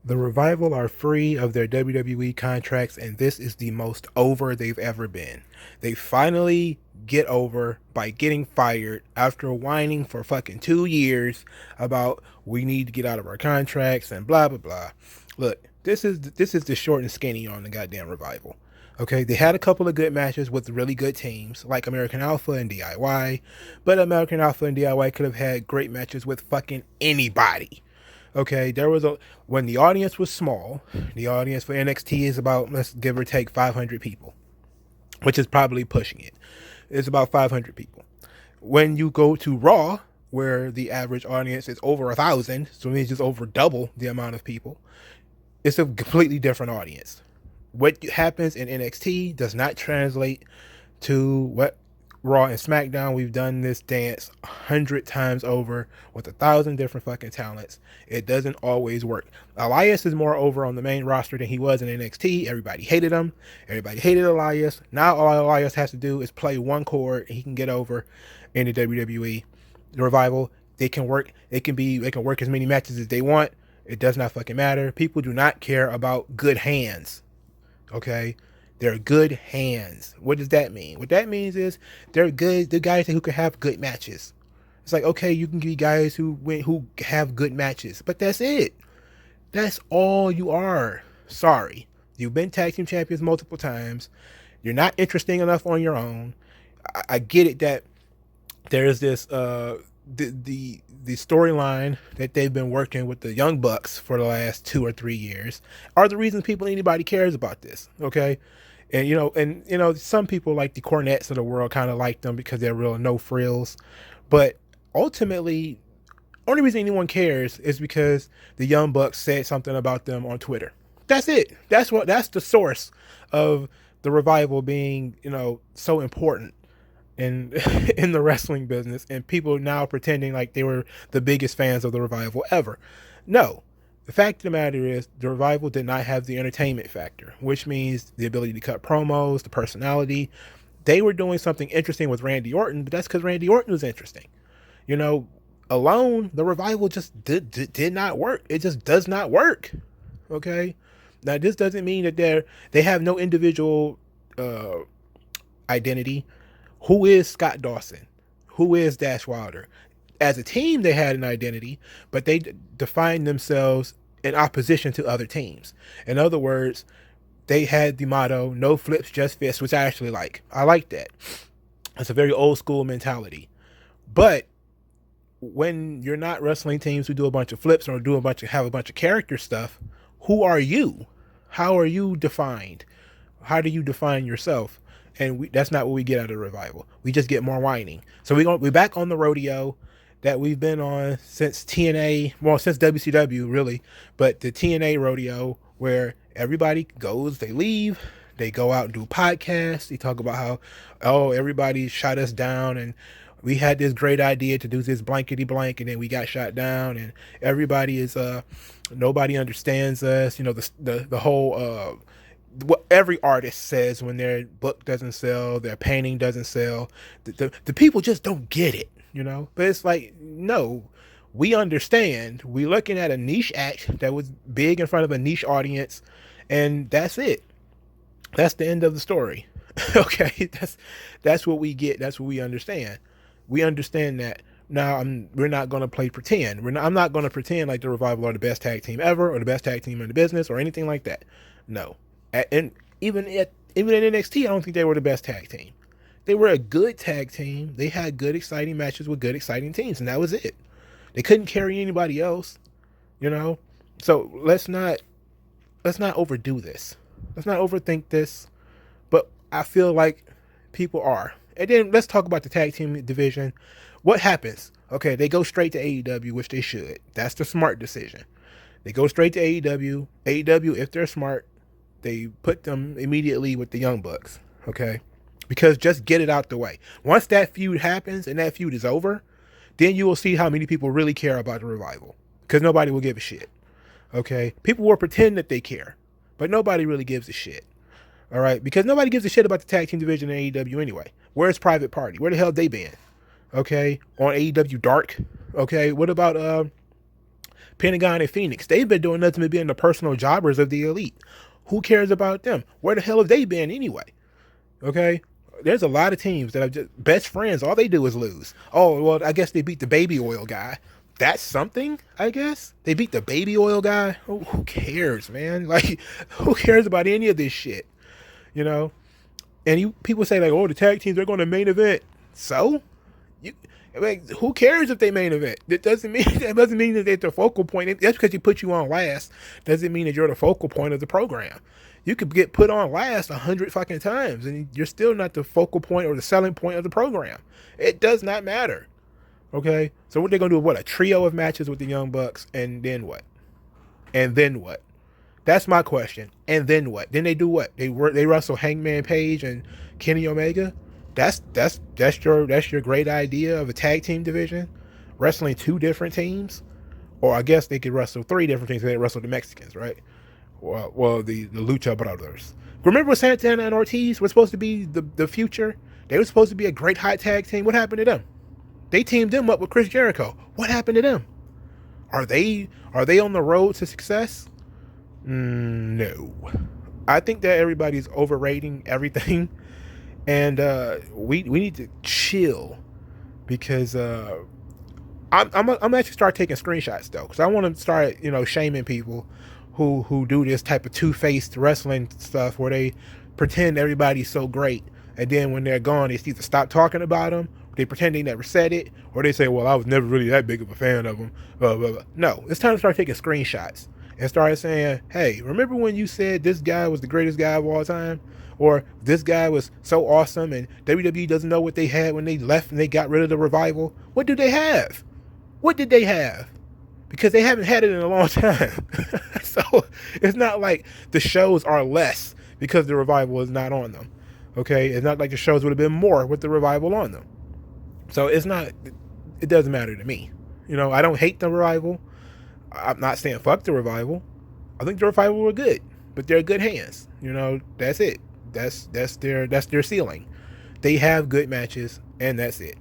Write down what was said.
The Revival are free of their WWE contracts, and this is the most over they've ever been. They finally get over by getting fired after whining for fucking 2 years about we need to get out of our contracts and blah blah blah. Look, this is the short and skinny on the goddamn Revival. Okay, they had a couple of good matches with really good teams like American Alpha and DIY, but American Alpha and DIY could have had great matches with fucking anybody. Okay, there was a when the audience was small. The audience for NXT is about, let's give or take, 500 people, which is probably pushing it. It's about 500 people. When you go to Raw, where the average audience is over 1,000, so it means just over double the amount of people, it's a completely different audience. What happens in NXT does not translate to what Raw and SmackDown. We've done this dance 100 times over with 1,000 different fucking talents. It doesn't always work. Elias is more over on the main roster than he was in NXT. Everybody hated him. Everybody hated Elias. Now all Elias has to do is play one chord and he can get over in the WWE. The Revival, they can work. They can work as many matches as they want. It does not fucking matter. People do not care about good hands. Okay, they're good hands. What does that mean? What that means is they're good. The guys who can have good matches. It's like, okay, you can be guys who have good matches, but that's it. That's all you are. Sorry, you've been tag team champions multiple times. You're not interesting enough on your own. I get it that there's this the storyline that they've been working with the Young Bucks for the last 2 or 3 years are the reasons anybody cares about this. Okay. And some people like the Cornettes of the world kind of like them because they're real no frills, but ultimately, only reason anyone cares is because the Young Bucks said something about them on Twitter. That's it. That's the source of the Revival being so important in in the wrestling business, and people now pretending like they were the biggest fans of the Revival ever. No, the fact of the matter is the Revival did not have the entertainment factor, which means the ability to cut promos, the personality. They were doing something interesting with Randy Orton, but that's because Randy Orton was interesting. you know Alone, the Revival just did not work. It just does not work. Okay, now this doesn't mean that they have no individual identity. Who is Scott Dawson? Who is Dash Wilder? As a team, they had an identity, but they defined themselves in opposition to other teams. In other words, they had the motto, no flips, just fists, which I actually like. I like that. It's a very old school mentality. But when you're not wrestling teams who do a bunch of flips or have a bunch of character stuff, who are you? How are you defined? How do you define yourself? And that's not what we get out of the Revival. We just get more whining. So we're back on the rodeo that we've been on since TNA, well, since WCW really, but the TNA rodeo where everybody goes, they leave, they go out and do podcasts. They talk about how, oh, everybody shot us down and we had this great idea to do this blankety blank and then we got shot down and everybody is nobody understands us. The whole what every artist says when their book doesn't sell, their painting doesn't sell, the people just don't get it. But it's like, no, we understand. We're looking at a niche act that was big in front of a niche audience, and that's it. That's the end of the story. Okay, that's what we get. That's what we understand. We understand that. Now, we're not going to play pretend. I'm not going to pretend like the Revival are the best tag team ever or the best tag team in the business or anything like that. No. And even in NXT, I don't think they were the best tag team. They were a good tag team. They had good, exciting matches with good, exciting teams, and that was it. They couldn't carry anybody else, So let's not overdo this. Let's not overthink this. But I feel like people are. And then let's talk about the tag team division. What happens? Okay, they go straight to AEW, which they should. That's the smart decision. They go straight to AEW. AEW, if they're smart, they put them immediately with the Young Bucks. Okay? Because just get it out the way. Once that feud happens and that feud is over, then you will see how many people really care about the Revival. Because nobody will give a shit. Okay? People will pretend that they care. But nobody really gives a shit. All right? Because nobody gives a shit about the tag team division in AEW anyway. Where's Private Party? Where the hell they been? Okay? On AEW Dark? Okay? What about Pentagon and Phoenix, they've been doing nothing but being the personal jobbers of the elite. Who cares about them? Where the hell have they been anyway? Okay? There's a lot of teams that are just best friends. All they do is lose. Oh, well, I guess they beat the baby oil guy. That's something, I guess. They beat the baby oil guy. Oh, who cares, man? Like, who cares about any of this shit? You know? And people say, like, oh, the tag teams are going to main event. So? I mean, who cares if they main event? That doesn't mean that they're the focal point. That's because you put you on last. Doesn't mean that you're the focal point of the program. You could get put on last 100 fucking times, and you're still not the focal point or the selling point of the program. It does not matter. Okay, so what they're gonna do? What, a trio of matches with the Young Bucks, and then what? And then what? That's my question. And then what? Then they do what? They wrestle Hangman Page and Kenny Omega. That's your great idea of a tag team division, wrestling two different teams, or I guess they could wrestle three different teams. They wrestle the Mexicans, right? Well, the Lucha Brothers. Remember when Santana and Ortiz were supposed to be the future? They were supposed to be a great hot tag team. What happened to them? They teamed them up with Chris Jericho. What happened to them? Are they on the road to success? No. I think that everybody's overrating everything, and we need to chill, because I'm actually start taking screenshots though, because I want to start shaming people who do this type of two-faced wrestling stuff where they pretend everybody's so great, and then when they're gone, they either stop talking about them, they pretend they never said it, or they say, well, I was never really that big of a fan of them. Blah, blah, blah. No, it's time to start taking screenshots and start saying, hey, remember when you said this guy was the greatest guy of all time? Or this guy was so awesome and WWE doesn't know what they had when they left and they got rid of the Revival? What do they have? What did they have? Because they haven't had it in a long time. So it's not like the shows are less because the Revival is not on them. Okay? It's not like the shows would have been more with the Revival on them. So it doesn't matter to me. I don't hate the Revival. I'm not saying fuck the Revival. I think the Revival were good, but they're good hands. That's it. That's their ceiling. They have good matches, and that's it.